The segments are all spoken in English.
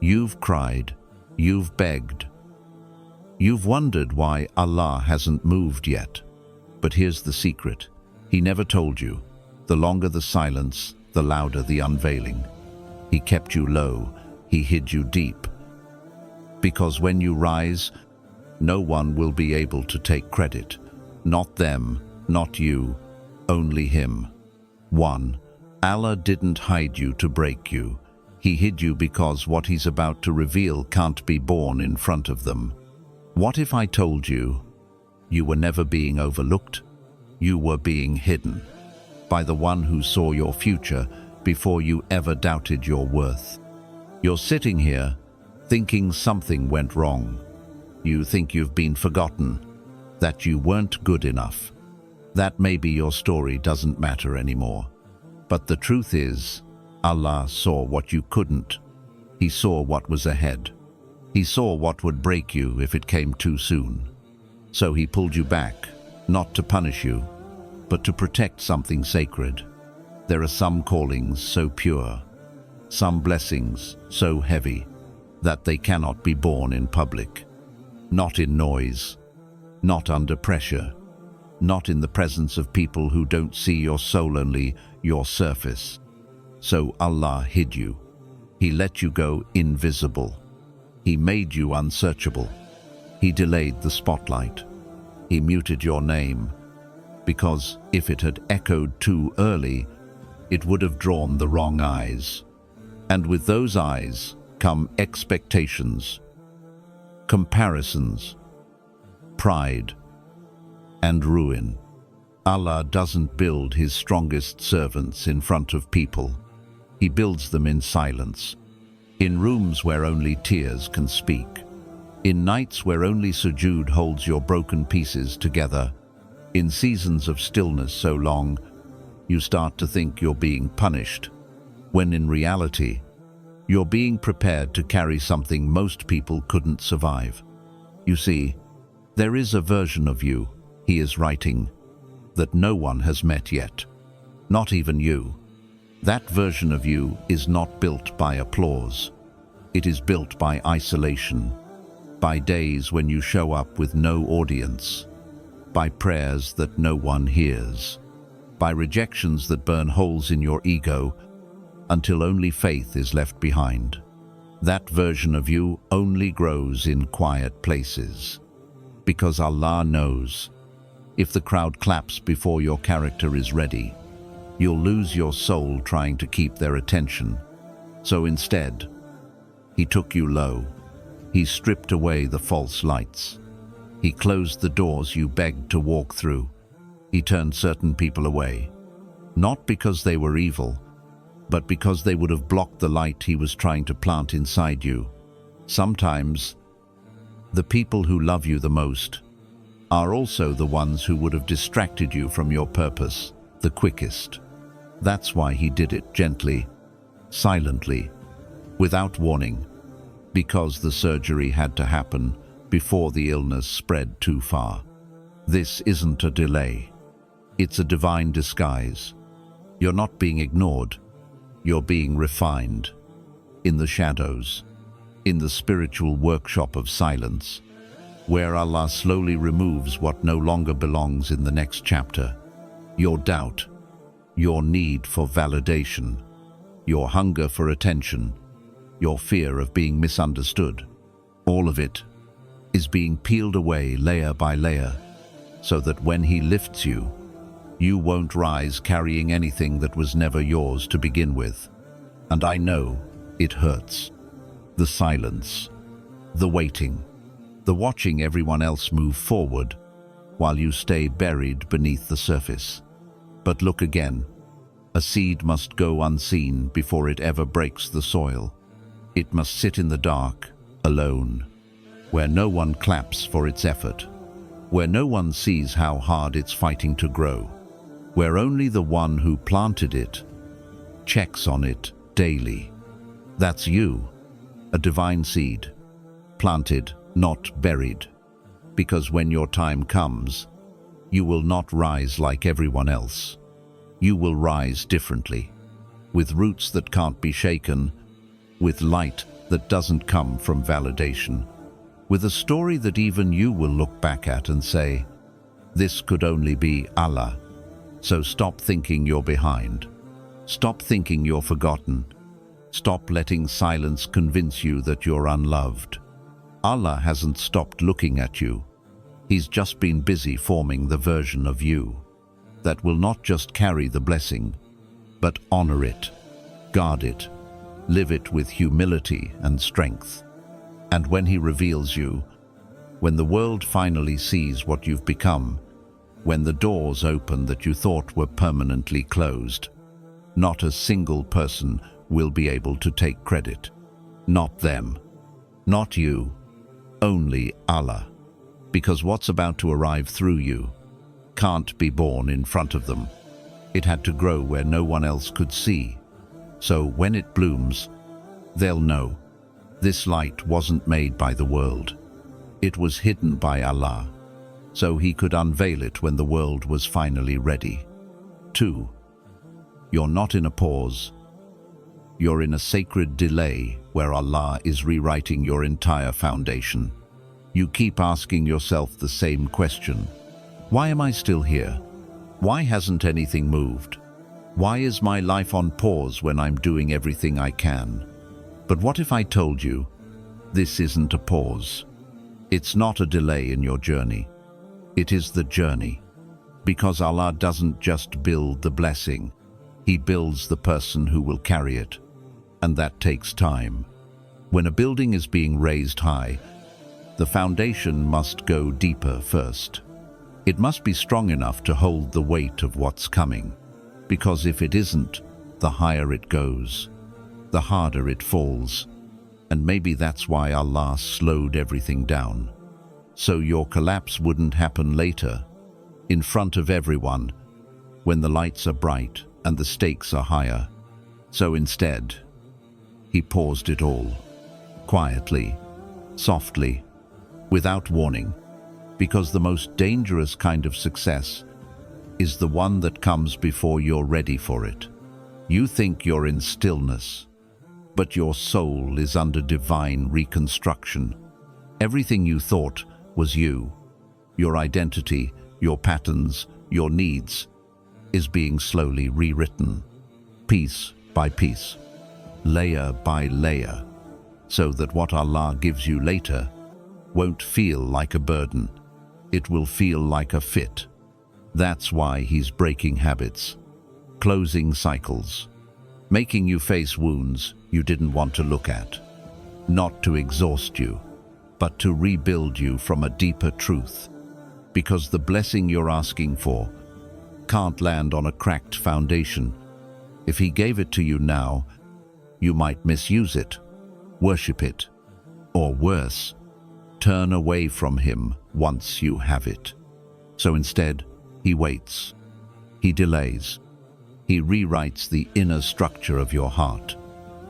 You've cried, you've begged. You've wondered why Allah hasn't moved yet. But here's the secret. He never told you. The longer the silence, the louder the unveiling. He kept you low, he hid you deep. Because when you rise, no one will be able to take credit. Not them, not you, only Him. 1. Allah didn't hide you to break you. He hid you because what He's about to reveal can't be born in front of them. What if I told you, you were never being overlooked? You were being hidden by the one who saw your future before you ever doubted your worth. You're sitting here thinking something went wrong. You think you've been forgotten, that you weren't good enough, that maybe your story doesn't matter anymore. But the truth is, Allah saw what you couldn't. He saw what was ahead. He saw what would break you if it came too soon. So He pulled you back, not to punish you, but to protect something sacred. There are some callings so pure, some blessings so heavy, that they cannot be born in public. Not in noise, not under pressure, not in the presence of people who don't see your soul, only your surface. So Allah hid you. He let you go invisible. He made you unsearchable. He delayed the spotlight. He muted your name, because if it had echoed too early, it would have drawn the wrong eyes. And with those eyes come expectations, comparisons, pride, and ruin. Allah doesn't build His strongest servants in front of people. He builds them in silence, in rooms where only tears can speak, in nights where only sujood holds your broken pieces together, in seasons of stillness so long you start to think you're being punished, when in reality, you're being prepared to carry something most people couldn't survive. You see, there is a version of you, He is writing, that no one has met yet, not even you. That version of you is not built by applause. It is built by isolation, by days when you show up with no audience, by prayers that no one hears, by rejections that burn holes in your ego until only faith is left behind. That version of you only grows in quiet places, because Allah knows, if the crowd claps before your character is ready, you'll lose your soul trying to keep their attention. So instead, He took you low. He stripped away the false lights. He closed the doors you begged to walk through. He turned certain people away, not because they were evil, but because they would have blocked the light He was trying to plant inside you. Sometimes, the people who love you the most are also the ones who would have distracted you from your purpose the quickest. That's why He did it gently, silently, without warning, because the surgery had to happen before the illness spread too far. This isn't a delay. It's a divine disguise. You're not being ignored. You're being refined. In the shadows, in the spiritual workshop of silence, where Allah slowly removes what no longer belongs in the next chapter. Your doubt, your need for validation, your hunger for attention, your fear of being misunderstood. All of it is being peeled away layer by layer, so that when He lifts you, you won't rise carrying anything that was never yours to begin with. And I know it hurts. The silence, the waiting, the watching everyone else move forward while you stay buried beneath the surface. But look again. A seed must go unseen before it ever breaks the soil. It must sit in the dark, alone, where no one claps for its effort, where no one sees how hard it's fighting to grow, where only the one who planted it checks on it daily. That's you, a divine seed, planted, not buried, because when your time comes, you will not rise like everyone else. You will rise differently, with roots that can't be shaken, with light that doesn't come from validation, with a story that even you will look back at and say, "This could only be Allah." So stop thinking you're behind. Stop thinking you're forgotten. Stop letting silence convince you that you're unloved. Allah hasn't stopped looking at you. He's just been busy forming the version of you that will not just carry the blessing, but honor it, guard it, live it with humility and strength. And when He reveals you, when the world finally sees what you've become, when the doors open that you thought were permanently closed, not a single person will be able to take credit. Not them, not you, only Allah. Because what's about to arrive through you can't be born in front of them. It had to grow where no one else could see. So when it blooms, they'll know this light wasn't made by the world. It was hidden by Allah, so He could unveil it when the world was finally ready. 2. You're not in a pause. You're in a sacred delay where Allah is rewriting your entire foundation. You keep asking yourself the same question. Why am I still here? Why hasn't anything moved? Why is my life on pause when I'm doing everything I can? But what if I told you, this isn't a pause? It's not a delay in your journey. It is the journey. Because Allah doesn't just build the blessing, He builds the person who will carry it. And that takes time. When a building is being raised high, the foundation must go deeper first. It must be strong enough to hold the weight of what's coming. Because if it isn't, the higher it goes, the harder it falls. And maybe that's why Allah slowed everything down. So your collapse wouldn't happen later, in front of everyone, when the lights are bright and the stakes are higher. So instead, He paused it all, quietly, softly, without warning, because the most dangerous kind of success is the one that comes before you're ready for it. You think you're in stillness, but your soul is under divine reconstruction. Everything you thought was you, your identity, your patterns, your needs, is being slowly rewritten, piece by piece, layer by layer, so that what Allah gives you later won't feel like a burden. It will feel like a fit. That's why He's breaking habits, closing cycles, making you face wounds you didn't want to look at, not to exhaust you, but to rebuild you from a deeper truth. Because the blessing you're asking for can't land on a cracked foundation. If He gave it to you now, you might misuse it, worship it, or worse, turn away from Him once you have it. So instead, He waits, He delays, He rewrites the inner structure of your heart.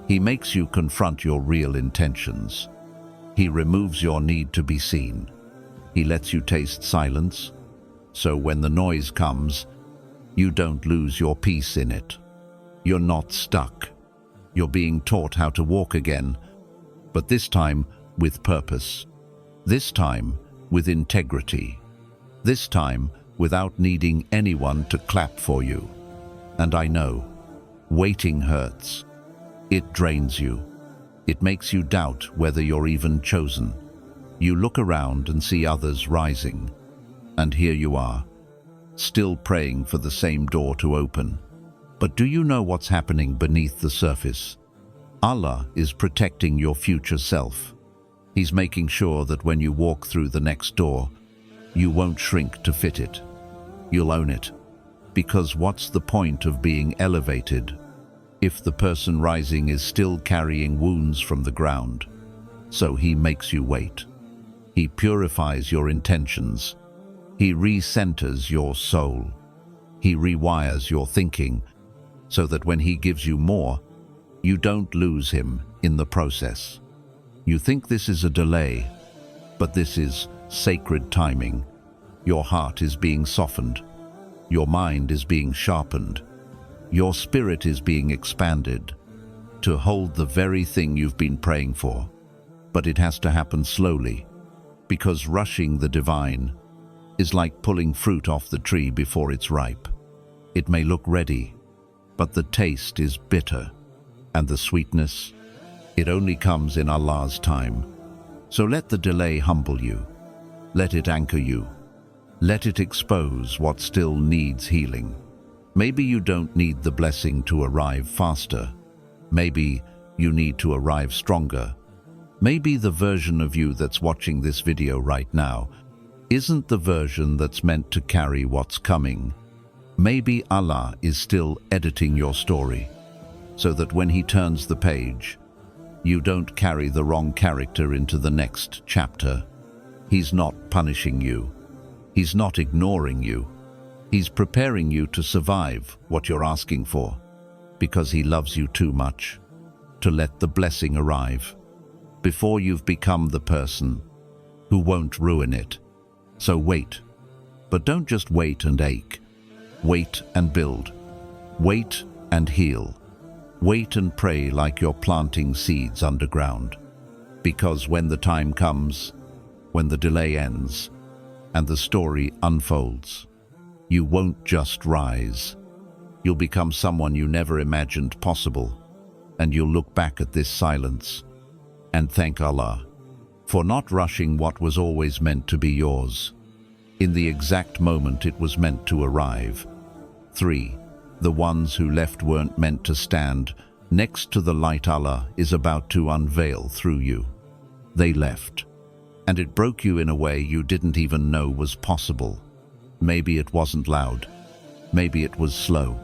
He makes you confront your real intentions. He removes your need to be seen. He lets you taste silence, so when the noise comes, you don't lose your peace in it. You're not stuck. You're being taught how to walk again, but this time with purpose. This time with integrity. This time without needing anyone to clap for you. And I know, waiting hurts. It drains you. It makes you doubt whether you're even chosen. You look around and see others rising, and here you are, still praying for the same door to open. But do you know what's happening beneath the surface? Allah is protecting your future self. He's making sure that when you walk through the next door, you won't shrink to fit it. You'll own it. Because what's the point of being elevated if the person rising is still carrying wounds from the ground? So He makes you wait. He purifies your intentions. He recenters your soul. He rewires your thinking so that when He gives you more, you don't lose Him in the process. You think this is a delay, but this is sacred timing. Your heart is being softened. Your mind is being sharpened. Your spirit is being expanded. to hold the very thing you've been praying for. But it has to happen slowly, because rushing the divine is like pulling fruit off the tree before it's ripe. It may look ready, but the taste is bitter, and the sweetness, it only comes in Allah's time. So let the delay humble you. Let it anchor you. Let it expose what still needs healing. Maybe you don't need the blessing to arrive faster. Maybe you need to arrive stronger. Maybe the version of you that's watching this video right now isn't the version that's meant to carry what's coming. Maybe Allah is still editing your story, so that when He turns the page, you don't carry the wrong character into the next chapter. He's not punishing you. He's not ignoring you. He's preparing you to survive what you're asking for, because He loves you too much to let the blessing arrive before you've become the person who won't ruin it. So wait, but don't just wait and ache. Wait and build. Wait and heal. Wait and pray like you're planting seeds underground. Because when the time comes, when the delay ends, and the story unfolds, you won't just rise. You'll become someone you never imagined possible, and you'll look back at this silence and thank Allah for not rushing what was always meant to be yours, in the exact moment it was meant to arrive. 3. The ones who left weren't meant to stand next to the light Allah is about to unveil through you. They left, and it broke you in a way you didn't even know was possible. Maybe it wasn't loud. Maybe it was slow.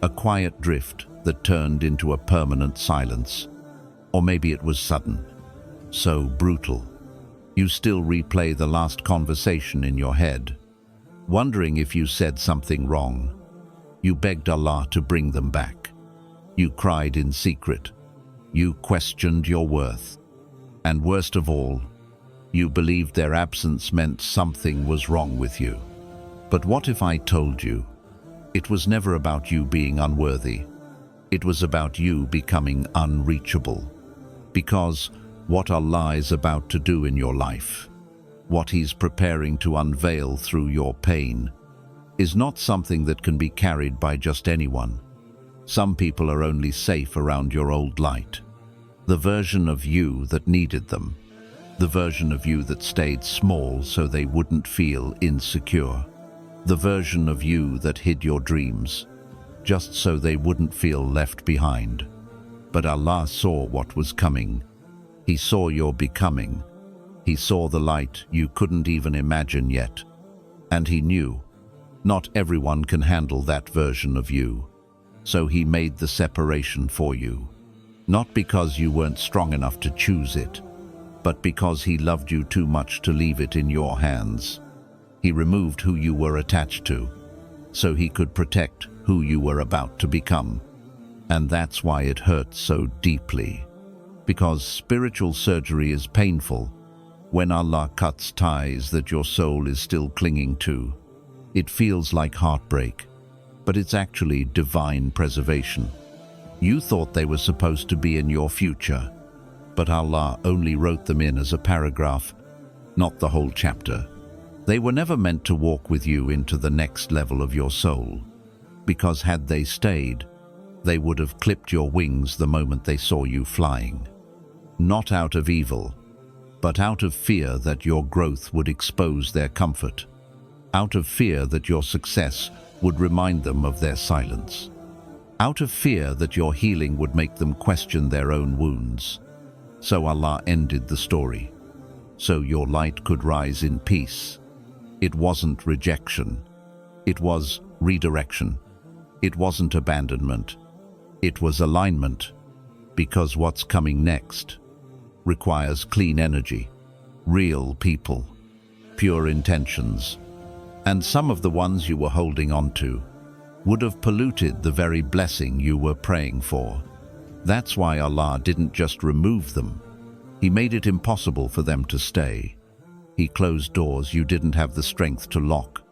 A quiet drift that turned into a permanent silence. Or maybe it was sudden, so brutal. You still replay the last conversation in your head, wondering if you said something wrong. You begged Allah to bring them back. You cried in secret. You questioned your worth. And worst of all, you believed their absence meant something was wrong with you. But what if I told you it was never about you being unworthy? It was about you becoming unreachable. Because what Allah is about to do in your life, what He's preparing to unveil through your pain, is not something that can be carried by just anyone. Some people are only safe around your old light. The version of you that needed them. The version of you that stayed small so they wouldn't feel insecure. The version of you that hid your dreams, just so they wouldn't feel left behind. But Allah saw what was coming. He saw your becoming. He saw the light you couldn't even imagine yet. And He knew not everyone can handle that version of you. So He made the separation for you. Not because you weren't strong enough to choose it, but because He loved you too much to leave it in your hands. He removed who you were attached to, so He could protect who you were about to become. And that's why it hurts so deeply. Because spiritual surgery is painful. When Allah cuts ties that your soul is still clinging to, it feels like heartbreak, but it's actually divine preservation. You thought they were supposed to be in your future, but Allah only wrote them in as a paragraph, not the whole chapter. They were never meant to walk with you into the next level of your soul, because had they stayed, they would have clipped your wings the moment they saw you flying. Not out of evil, but out of fear that your growth would expose their comfort. Out of fear that your success would remind them of their silence. Out of fear that your healing would make them question their own wounds. So Allah ended the story, so your light could rise in peace. It wasn't rejection. It was redirection. It wasn't abandonment. It was alignment. Because what's coming next requires clean energy, real people, pure intentions. And some of the ones you were holding on to would have polluted the very blessing you were praying for. That's why Allah didn't just remove them. He made it impossible for them to stay. He closed doors you didn't have the strength to lock.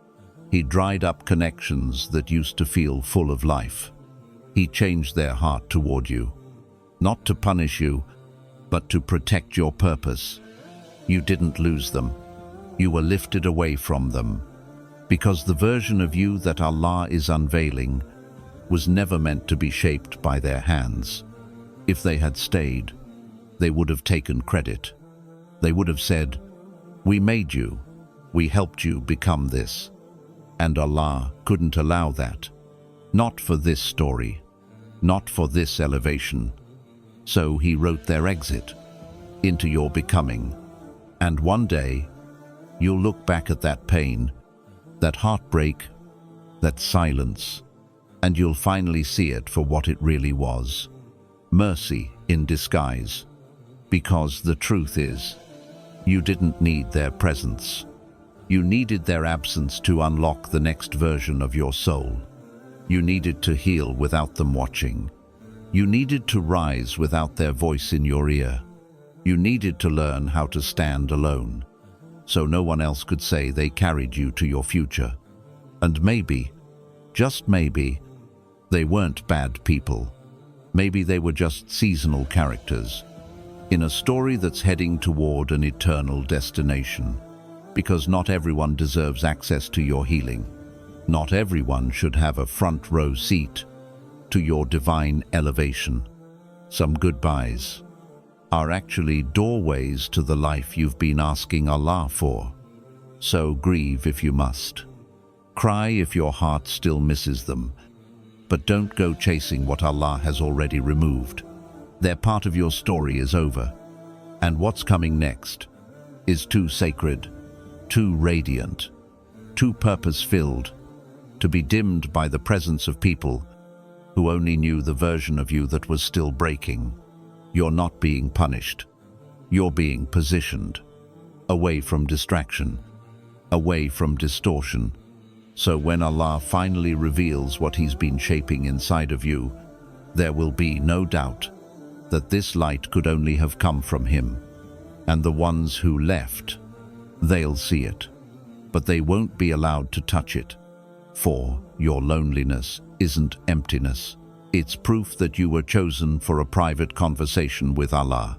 He dried up connections that used to feel full of life. He changed their heart toward you. not to punish you, but to protect your purpose. You didn't lose them. You were lifted away from them, because the version of you that Allah is unveiling was never meant to be shaped by their hands. If they had stayed, they would have taken credit. They would have said, "We made you, we helped you become this." And Allah couldn't allow that. Not for this story, not for this elevation. So He wrote their exit into your becoming. And one day, you'll look back at that pain, that heartbreak, that silence, and you'll finally see it for what it really was. Mercy in disguise. Because the truth is, you didn't need their presence. You needed their absence to unlock the next version of your soul. You needed to heal without them watching. You needed to rise without their voice in your ear. You needed to learn how to stand alone, so no one else could say they carried you to your future. And maybe, just maybe, they weren't bad people. Maybe they were just seasonal characters in a story that's heading toward an eternal destination. Because not everyone deserves access to your healing. Not everyone should have a front row seat to your divine elevation. Some goodbyes are actually doorways to the life you've been asking Allah for. So grieve if you must. Cry if your heart still misses them. But don't go chasing what Allah has already removed. Their part of your story is over. And what's coming next is too sacred, too radiant, too purpose-filled to be dimmed by the presence of people who only knew the version of you that was still breaking. You're not being punished. You're being positioned away from distraction, away from distortion. So when Allah finally reveals what He's been shaping inside of you, there will be no doubt that this light could only have come from Him. And the ones who left, they'll see it, but they won't be allowed to touch it. For your loneliness isn't emptiness. It's proof that you were chosen for a private conversation with Allah.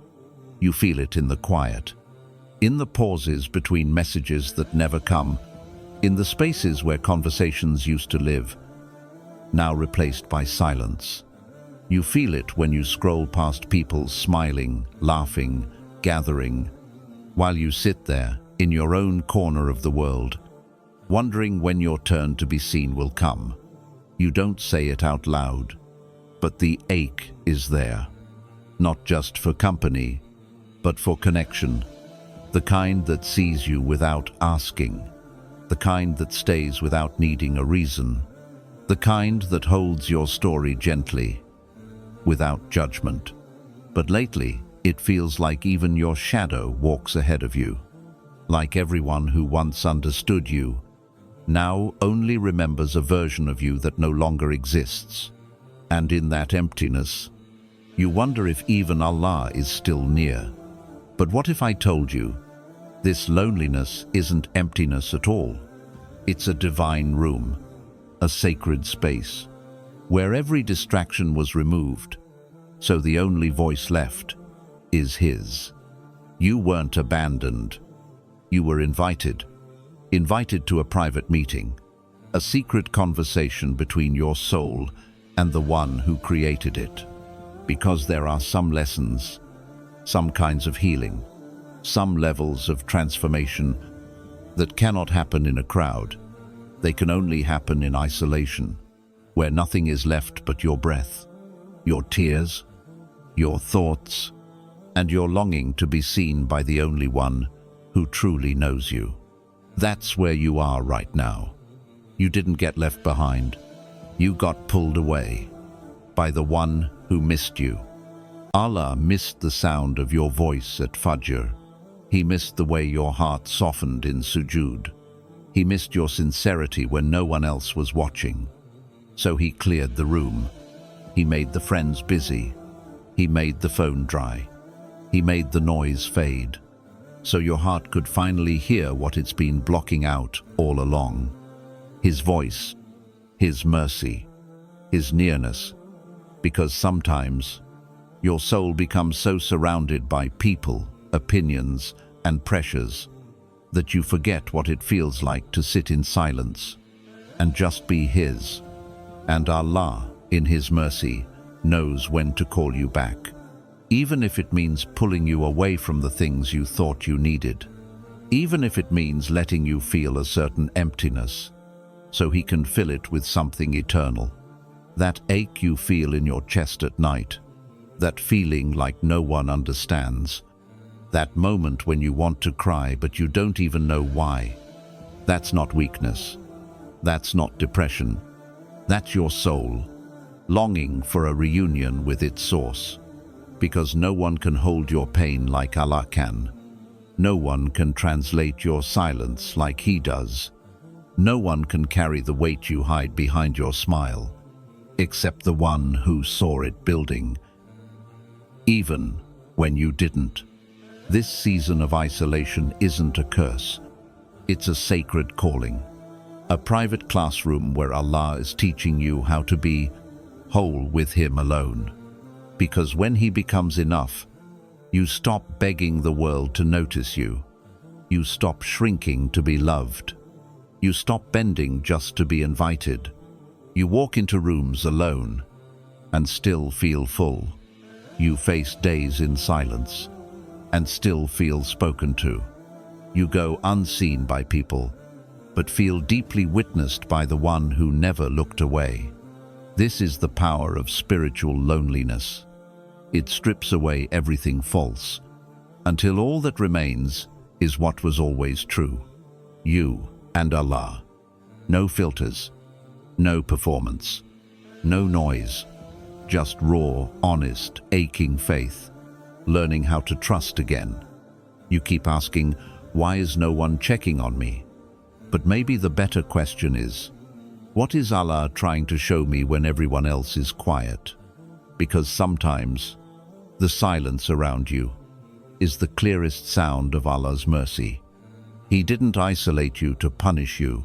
You feel it in the quiet, in the pauses between messages that never come, in the spaces where conversations used to live, now replaced by silence. You feel it when you scroll past people smiling, laughing, gathering, while you sit there in your own corner of the world, wondering when your turn to be seen will come. You don't say it out loud, but the ache is there, not just for company, but for connection, the kind that sees you without asking, the kind that stays without needing a reason, the kind that holds your story gently, without judgment. But lately, it feels like even your shadow walks ahead of you, like everyone who once understood you now only remembers a version of you that no longer exists. And in that emptiness, you wonder if even Allah is still near. But what if I told you, this loneliness isn't emptiness at all? It's a divine room, a sacred space, where every distraction was removed, so the only voice left is His. You weren't abandoned. You were invited to a private meeting, a secret conversation between your soul and the one who created it. Because there are some lessons, some kinds of healing, some levels of transformation that cannot happen in a crowd. They can only happen in isolation, where nothing is left but your breath, your tears, your thoughts, and your longing to be seen by the only one who truly knows you. That's where you are right now. You didn't get left behind. You got pulled away by the one who missed you. Allah missed the sound of your voice at Fajr. He missed the way your heart softened in sujood. He missed your sincerity when no one else was watching. So He cleared the room. He made the friends busy. He made the phone dry. He made the noise fade, so your heart could finally hear what it's been blocking out all along. His voice, His mercy, His nearness. Because sometimes Your soul becomes so surrounded by people, opinions, and pressures that you forget what it feels like to sit in silence and just be His. And Allah, in His mercy, knows when to call you back, even if it means pulling you away from the things you thought you needed, even if it means letting you feel a certain emptiness, so He can fill it with something eternal. That ache you feel in your chest at night, that feeling like no one understands, that moment when you want to cry but you don't even know why, that's not weakness. That's not depression. That's your soul, longing for a reunion with its source. Because no one can hold your pain like Allah can. No one can translate your silence like He does. No one can carry the weight you hide behind your smile, except the one who saw it building, even when you didn't. This season of isolation isn't a curse. It's a sacred calling. A private classroom where Allah is teaching you how to be whole with Him alone. Because when He becomes enough, you stop begging the world to notice you. You stop shrinking to be loved. You stop bending just to be invited. You walk into rooms alone and still feel full. You face days in silence and still feel spoken to. You go unseen by people, but feel deeply witnessed by the one who never looked away. This is the power of spiritual loneliness. It strips away everything false, until all that remains is what was always true. You and Allah. No filters, no performance, no noise, just raw, honest, aching faith, learning how to trust again. You keep asking, why is no one checking on me? But maybe the better question is, what is Allah trying to show me when everyone else is quiet? Because sometimes the silence around you is the clearest sound of Allah's mercy. He didn't isolate you to punish you.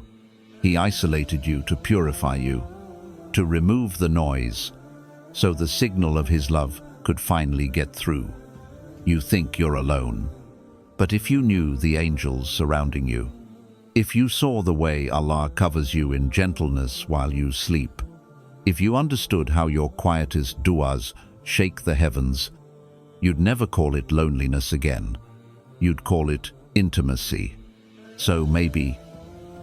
He isolated you to purify you, to remove the noise, so the signal of His love could finally get through. You think you're alone, but if you knew the angels surrounding you, if you saw the way Allah covers you in gentleness while you sleep, if you understood how your quietest du'as shake the heavens, you'd never call it loneliness again. You'd call it intimacy. So maybe,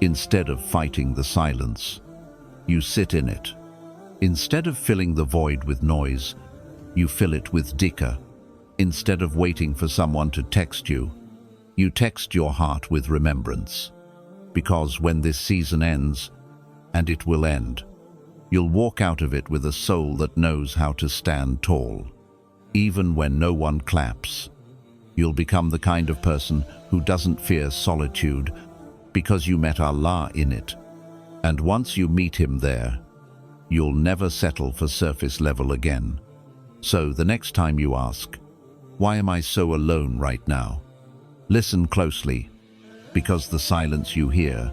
instead of fighting the silence, you sit in it. Instead of filling the void with noise, you fill it with dhikr. Instead of waiting for someone to text you, you text your heart with remembrance. Because when this season ends, and it will end, you'll walk out of it with a soul that knows how to stand tall. Even when no one claps, you'll become the kind of person who doesn't fear solitude because you met Allah in it. And once you meet Him there, you'll never settle for surface level again. So the next time you ask, why am I so alone right now? Listen closely, because the silence you hear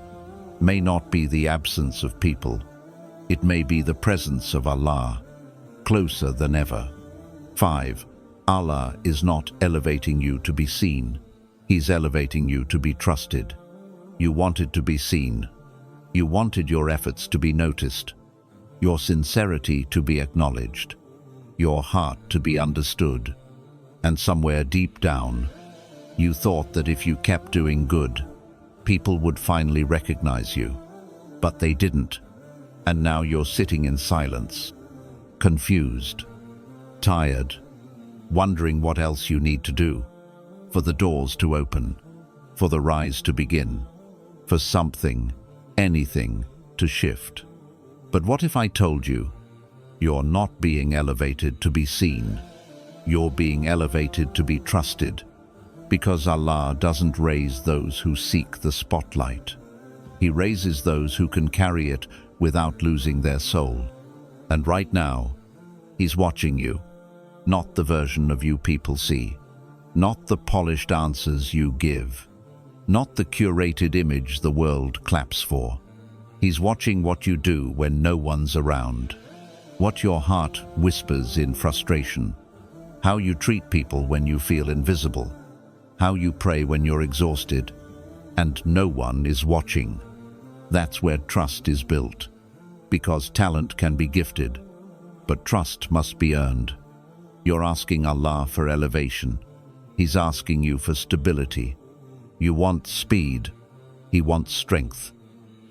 may not be the absence of people. It may be the presence of Allah, closer than ever. 5. Allah is not elevating you to be seen. He's elevating you to be trusted. You wanted to be seen. You wanted your efforts to be noticed, your sincerity to be acknowledged, your heart to be understood. And somewhere deep down, you thought that if you kept doing good, people would finally recognize you. But they didn't. And now you're sitting in silence, confused, tired, wondering what else you need to do for the doors to open, for the rise to begin, for something, anything, to shift. But what if I told you, you're not being elevated to be seen, you're being elevated to be trusted, because Allah doesn't raise those who seek the spotlight. He raises those who can carry it without losing their soul. And right now, He's watching you, not the version of you people see, not the polished answers you give, not the curated image the world claps for. He's watching what you do when no one's around, what your heart whispers in frustration, how you treat people when you feel invisible, how you pray when you're exhausted, and no one is watching. That's where trust is built. Because talent can be gifted, but trust must be earned. You're asking Allah for elevation. He's asking you for stability. You want speed. He wants strength.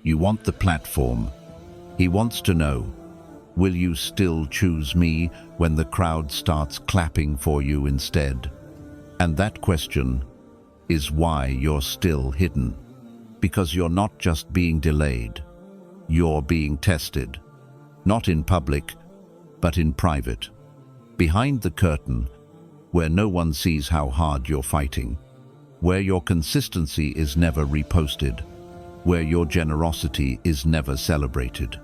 You want the platform. He wants to know, will you still choose me when the crowd starts clapping for you instead? And that question is why you're still hidden. Because you're not just being delayed. You're being tested. Not in public, but in private. Behind the curtain, where no one sees how hard you're fighting. Where your consistency is never reposted. Where your generosity is never celebrated.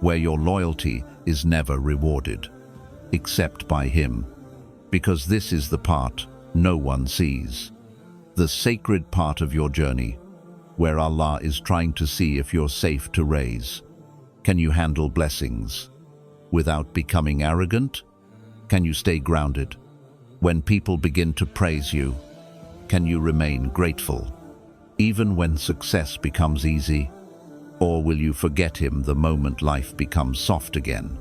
Where your loyalty is never rewarded. Except by Him. Because this is the part no one sees. The sacred part of your journey, where Allah is trying to see if you're safe to raise. Can you handle blessings without becoming arrogant? Can you stay grounded? When people begin to praise you, can you remain grateful, even when success becomes easy? Or will you forget Him the moment life becomes soft again?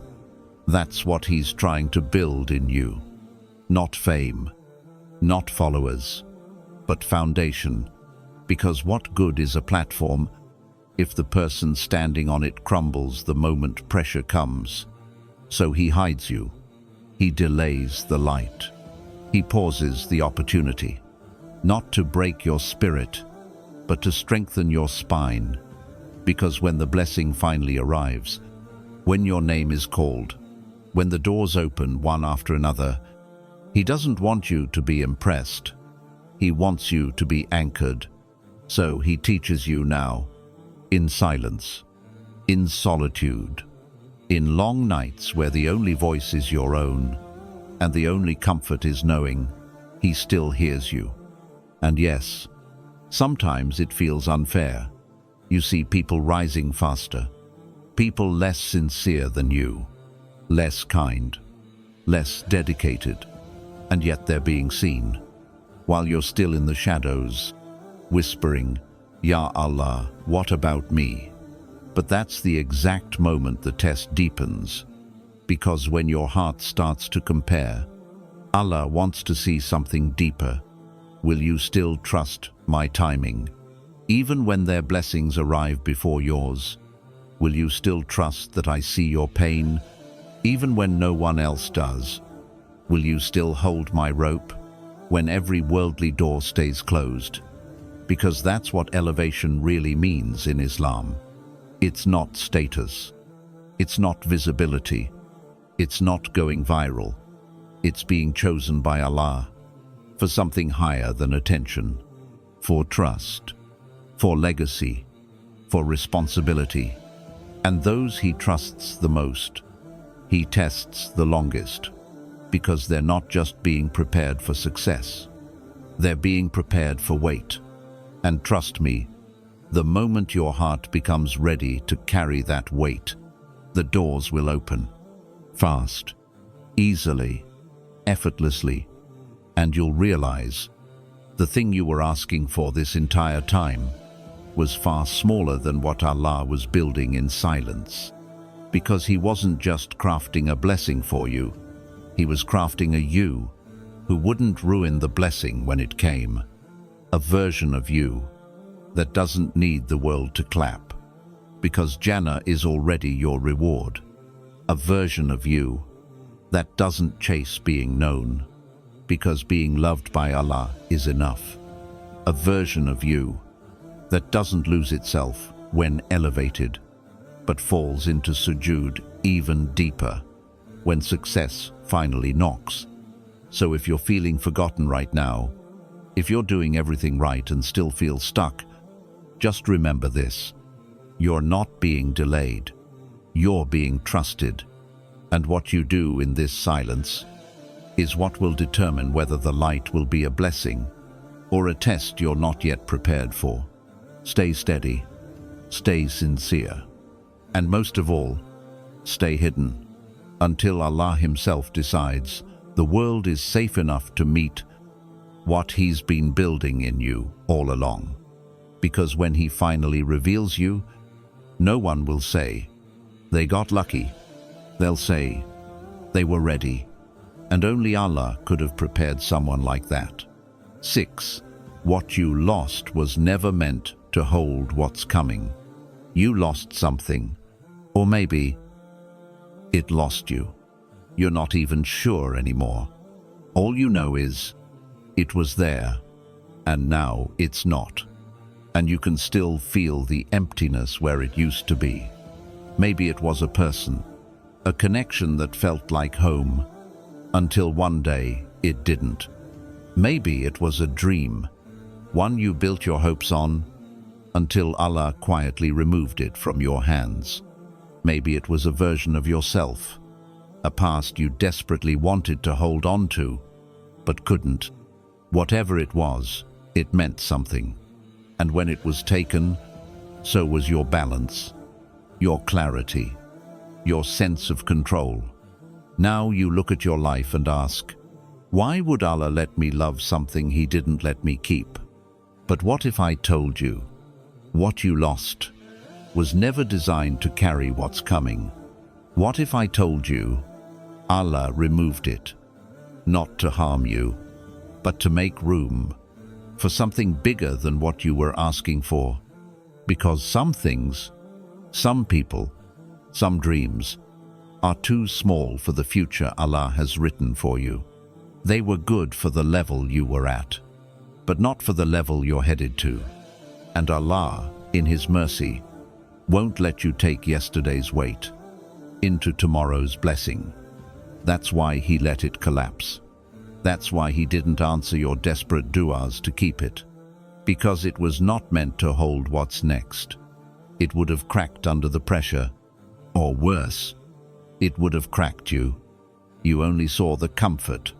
That's what He's trying to build in you. Not fame, not followers, but foundation. Because what good is a platform if the person standing on it crumbles the moment pressure comes? So He hides you. He delays the light. He pauses the opportunity, not to break your spirit, but to strengthen your spine. Because when the blessing finally arrives, when your name is called, when the doors open one after another, He doesn't want you to be impressed. He wants you to be anchored. So He teaches you now, in silence, in solitude, in long nights where the only voice is your own, and the only comfort is knowing He still hears you. And yes, sometimes it feels unfair. You see people rising faster, people less sincere than you, less kind, less dedicated, and yet they're being seen, while you're still in the shadows, whispering, "Ya Allah, what about me?" But that's the exact moment the test deepens, because when your heart starts to compare, Allah wants to see something deeper. Will you still trust my timing? Even when their blessings arrive before yours, will you still trust that I see your pain, even when no one else does? Will you still hold my rope when every worldly door stays closed? Because that's what elevation really means in Islam. It's not status. It's not visibility. It's not going viral. It's being chosen by Allah for something higher than attention, for trust, for legacy, for responsibility. And those He trusts the most, He tests the longest, because they're not just being prepared for success. They're being prepared for weight. And trust me, the moment your heart becomes ready to carry that weight, the doors will open. Fast, easily, effortlessly, and you'll realize the thing you were asking for this entire time was far smaller than what Allah was building in silence. Because He wasn't just crafting a blessing for you, He was crafting a you who wouldn't ruin the blessing when it came. A version of you that doesn't need the world to clap, because Jannah is already your reward. A version of you that doesn't chase being known, because being loved by Allah is enough. A version of you that doesn't lose itself when elevated, but falls into sujood even deeper when success finally knocks. So if you're feeling forgotten right now, if you're doing everything right and still feel stuck, just remember this: you're not being delayed, you're being trusted. And what you do in this silence is what will determine whether the light will be a blessing or a test you're not yet prepared for. Stay steady, stay sincere, and most of all, stay hidden until Allah Himself decides The world is safe enough to meet what He's been building in you all along. Because when He finally reveals you, no one will say, "They got lucky." They'll say, "They were ready." And only Allah could have prepared someone like that. 6. What you lost was never meant to hold what's coming. You lost something, or maybe it lost you. You're not even sure anymore. All you know is, it was there, and now it's not. And you can still feel the emptiness where it used to be. Maybe it was a person, a connection that felt like home, until one day it didn't. Maybe it was a dream, one you built your hopes on, until Allah quietly removed it from your hands. Maybe it was a version of yourself, a past you desperately wanted to hold on to, but couldn't. Whatever it was, it meant something. And when it was taken, so was your balance, your clarity, your sense of control. Now you look at your life and ask, why would Allah let me love something He didn't let me keep? But what if I told you, what you lost was never designed to carry what's coming? What if I told you, Allah removed it, not to harm you, but to make room for something bigger than what you were asking for? Because some things, some people, some dreams are too small for the future Allah has written for you. They were good for the level you were at, but not for the level you're headed to. And Allah, in His mercy, won't let you take yesterday's weight into tomorrow's blessing. That's why He let it collapse. That's why He didn't answer your desperate du'as to keep it. Because it was not meant to hold what's next. It would have cracked under the pressure, or worse, it would have cracked you. You only saw the comfort.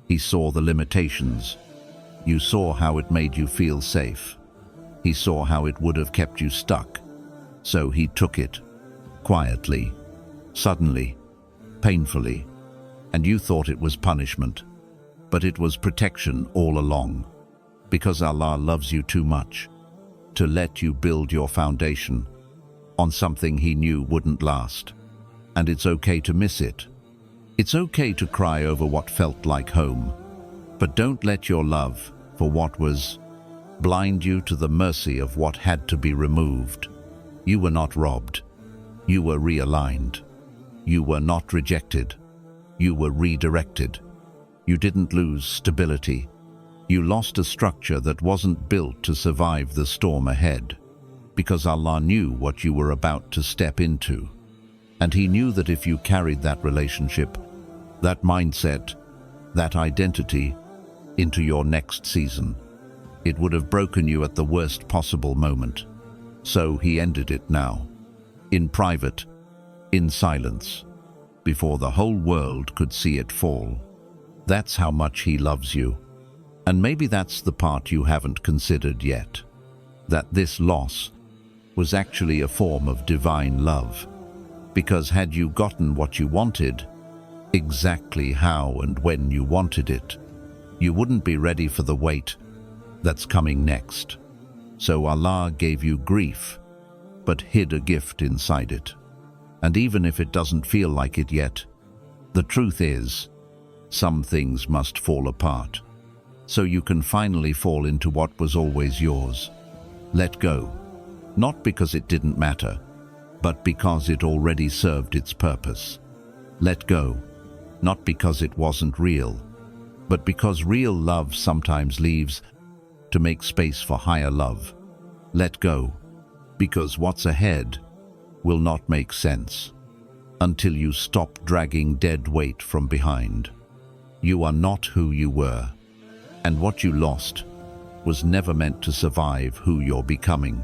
He saw the limitations. You saw how it made you feel safe. He saw how it would have kept you stuck. So He took it, quietly, suddenly, painfully, and you thought it was punishment. But it was protection all along, because Allah loves you too much to let you build your foundation on something He knew wouldn't last. And it's okay to miss it. It's okay to cry over what felt like home, but don't let your love for what was blind you to the mercy of what had to be removed. You were not robbed. You were realigned. You were not rejected. You were redirected. You didn't lose stability. You lost a structure that wasn't built to survive the storm ahead, because Allah knew what you were about to step into. And He knew that if you carried that relationship, that mindset, that identity into your next season, it would have broken you at the worst possible moment. So He ended it now, in private, in silence, before the whole world could see it fall. That's how much He loves you. And maybe that's the part you haven't considered yet, that this loss was actually a form of divine love. Because had you gotten what you wanted, exactly how and when you wanted it, you wouldn't be ready for the weight that's coming next. So Allah gave you grief, but hid a gift inside it. And even if it doesn't feel like it yet, the truth is, some things must fall apart, so you can finally fall into what was always yours. Let go, not because it didn't matter, but because it already served its purpose. Let go, not because it wasn't real, but because real love sometimes leaves to make space for higher love. Let go, because what's ahead will not make sense until you stop dragging dead weight from behind. You are not who you were, and what you lost was never meant to survive who you're becoming.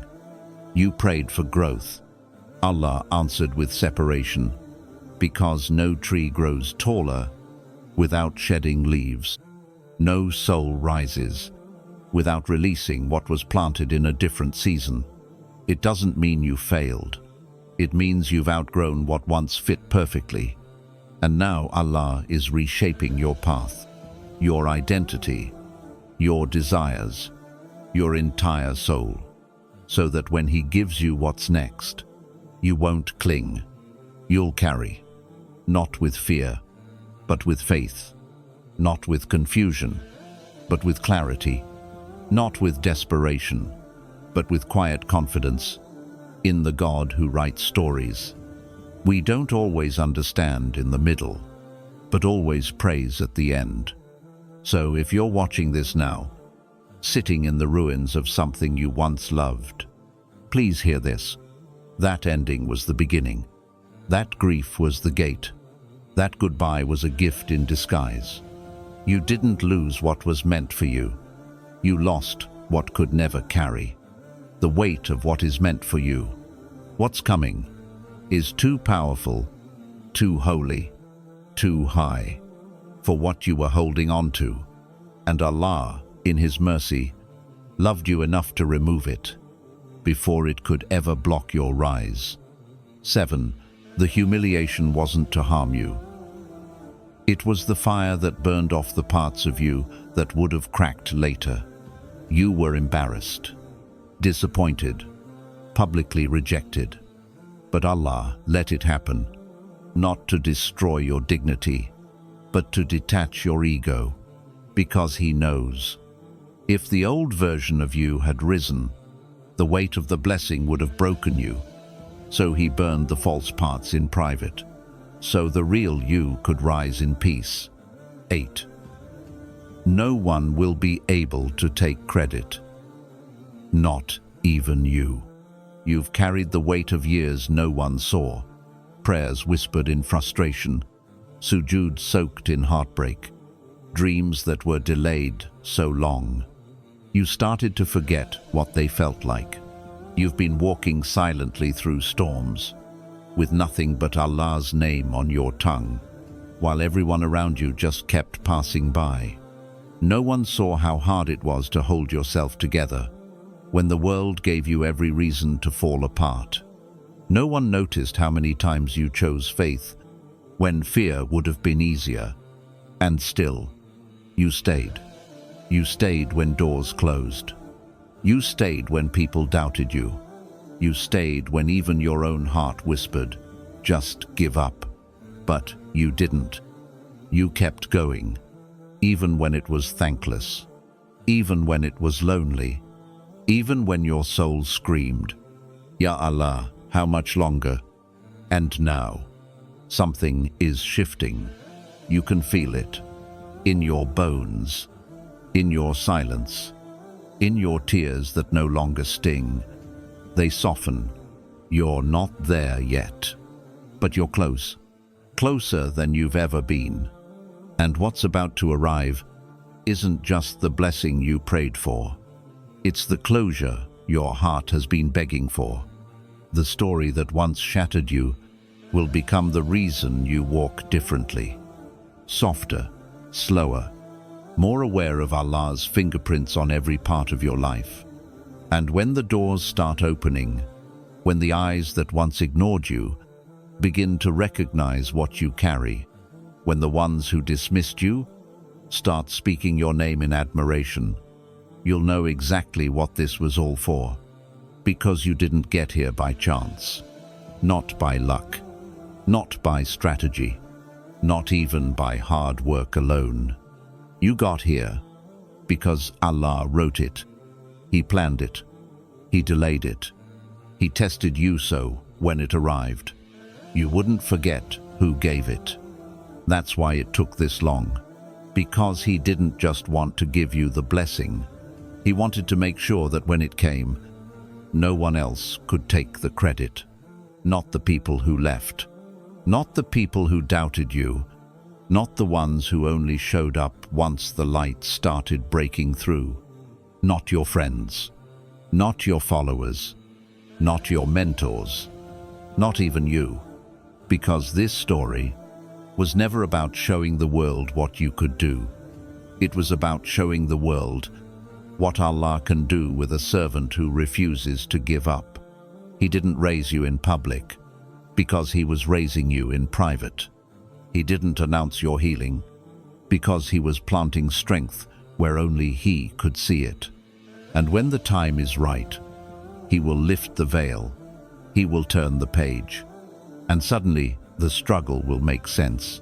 You prayed for growth. Allah answered with separation, because no tree grows taller without shedding leaves. No soul rises without releasing what was planted in a different season. It doesn't mean you failed. It means you've outgrown what once fit perfectly. And now Allah is reshaping your path, your identity, your desires, your entire soul, so that when He gives you what's next, you won't cling, you'll carry, not with fear, but with faith, not with confusion, but with clarity, not with desperation, but with quiet confidence in the God who writes stories. We don't always understand in the middle, but always praise at the end. So if you're watching this now, sitting in the ruins of something you once loved, please hear this. That ending was the beginning. That grief was the gate. That goodbye was a gift in disguise. You didn't lose what was meant for you. You lost what could never carry. The weight of what is meant for you. What's coming is too powerful, too holy, too high for what you were holding on to. And Allah, in His mercy, loved you enough to remove it before it could ever block your rise. 7. The humiliation wasn't to harm you. It was the fire that burned off the parts of you that would have cracked later. You were embarrassed, disappointed, publicly rejected. But Allah let it happen, not to destroy your dignity, but to detach your ego, because He knows. If the old version of you had risen, the weight of the blessing would have broken you. So He burned the false parts in private, so the real you could rise in peace. 8. No one will be able to take credit. Not even you. You've carried the weight of years no one saw. Prayers whispered in frustration, sujood soaked in heartbreak, dreams that were delayed so long. You started to forget what they felt like. You've been walking silently through storms, with nothing but Allah's name on your tongue, while everyone around you just kept passing by. No one saw how hard it was to hold yourself together when the world gave you every reason to fall apart. No one noticed how many times you chose faith when fear would have been easier. And still, you stayed. You stayed when doors closed. You stayed when people doubted you. You stayed when even your own heart whispered, just give up. But you didn't. You kept going, even when it was thankless, even when it was lonely, even when your soul screamed, Ya Allah, how much longer? And now, something is shifting. You can feel it, in your bones, in your silence, in your tears that no longer sting. They soften. You're not there yet, but you're close, closer than you've ever been. And what's about to arrive isn't just the blessing you prayed for. It's the closure your heart has been begging for. The story that once shattered you will become the reason you walk differently. Softer, slower, more aware of Allah's fingerprints on every part of your life. And when the doors start opening, when the eyes that once ignored you begin to recognize what you carry, when the ones who dismissed you start speaking your name in admiration, you'll know exactly what this was all for. Because you didn't get here by chance, not by luck, not by strategy, not even by hard work alone. You got here because Allah wrote it. He planned it. He delayed it. He tested you so when it arrived, you wouldn't forget who gave it. That's why it took this long. Because He didn't just want to give you the blessing. He wanted to make sure that when it came, no one else could take the credit. Not the people who left. Not the people who doubted you. Not the ones who only showed up once the light started breaking through. Not your friends. Not your followers. Not your mentors. Not even you. Because this story was never about showing the world what you could do. It was about showing the world what Allah can do with a servant who refuses to give up. He didn't raise you in public because He was raising you in private. He didn't announce your healing because he was planting strength where only he could see it. And when the time is right, he will lift the veil, he will turn the page, and suddenly the struggle will make sense.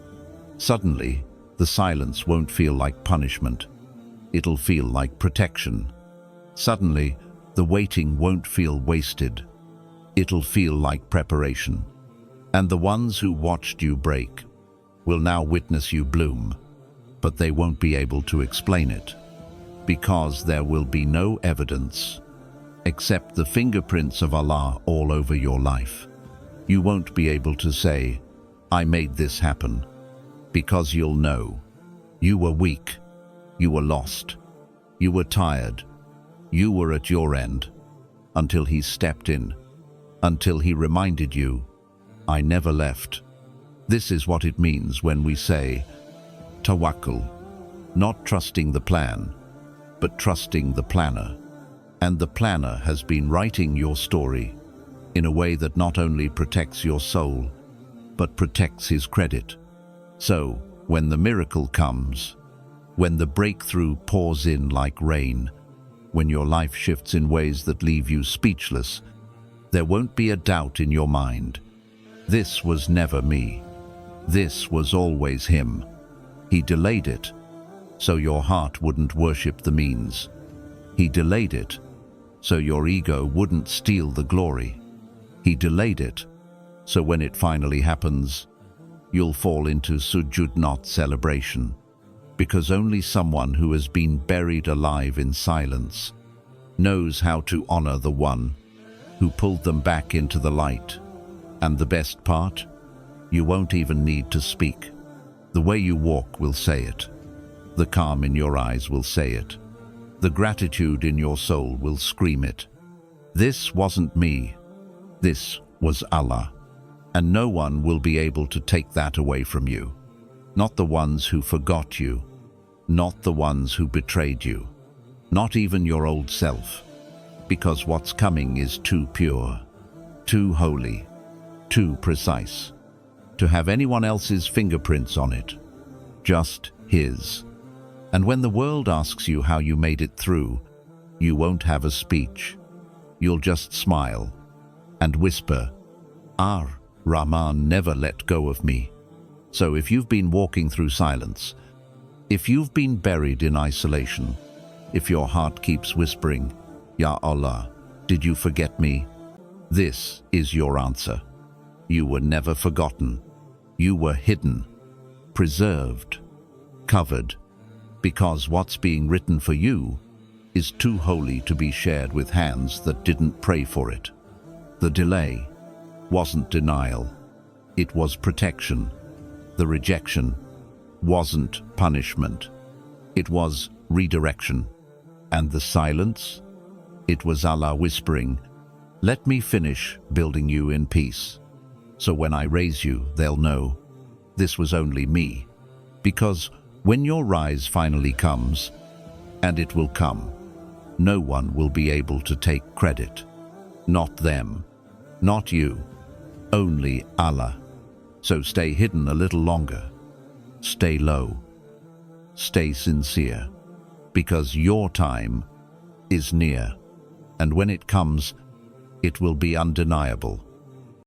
Suddenly, the silence won't feel like punishment, it'll feel like protection. Suddenly, the waiting won't feel wasted, it'll feel like preparation. And the ones who watched you break will now witness you bloom, but they won't be able to explain it, because there will be no evidence except the fingerprints of Allah all over your life. You won't be able to say, "I made this happen," because you'll know you were weak, you were lost, you were tired, you were at your end, until he stepped in, until he reminded you, "I never left." This is what it means when we say tawakkul, not trusting the plan, but trusting the planner. And the planner has been writing your story in a way that not only protects your soul, but protects his credit. So, when the miracle comes, when the breakthrough pours in like rain, when your life shifts in ways that leave you speechless, there won't be a doubt in your mind. This was never me. This was always him. He delayed it, so your heart wouldn't worship the means. He delayed it, so your ego wouldn't steal the glory. He delayed it, so when it finally happens, you'll fall into sujud, not celebration, because only someone who has been buried alive in silence knows how to honor the one who pulled them back into the light. And the best part? You won't even need to speak. The way you walk will say it. The calm in your eyes will say it. The gratitude in your soul will scream it. This wasn't me. This was Allah. And no one will be able to take that away from you. Not the ones who forgot you. Not the ones who betrayed you. Not even your old self. Because what's coming is too pure, too holy, too precise to have anyone else's fingerprints on it. Just his. And when the world asks you how you made it through, you won't have a speech. You'll just smile and whisper, Rahman never let go of me. So if you've been walking through silence, if you've been buried in isolation, if your heart keeps whispering, Ya Allah, did you forget me? This is your answer. You were never forgotten. You were hidden, preserved, covered, because what's being written for you is too holy to be shared with hands that didn't pray for it. The delay wasn't denial, it was protection. The rejection wasn't punishment, it was redirection. And the silence? It was Allah whispering, let me finish building you in peace. So when I raise you, they'll know this was only me. Because when your rise finally comes, and it will come, no one will be able to take credit. Not them, not you, only Allah. So stay hidden a little longer. Stay low. Stay sincere. Because your time is near. And when it comes, it will be undeniable.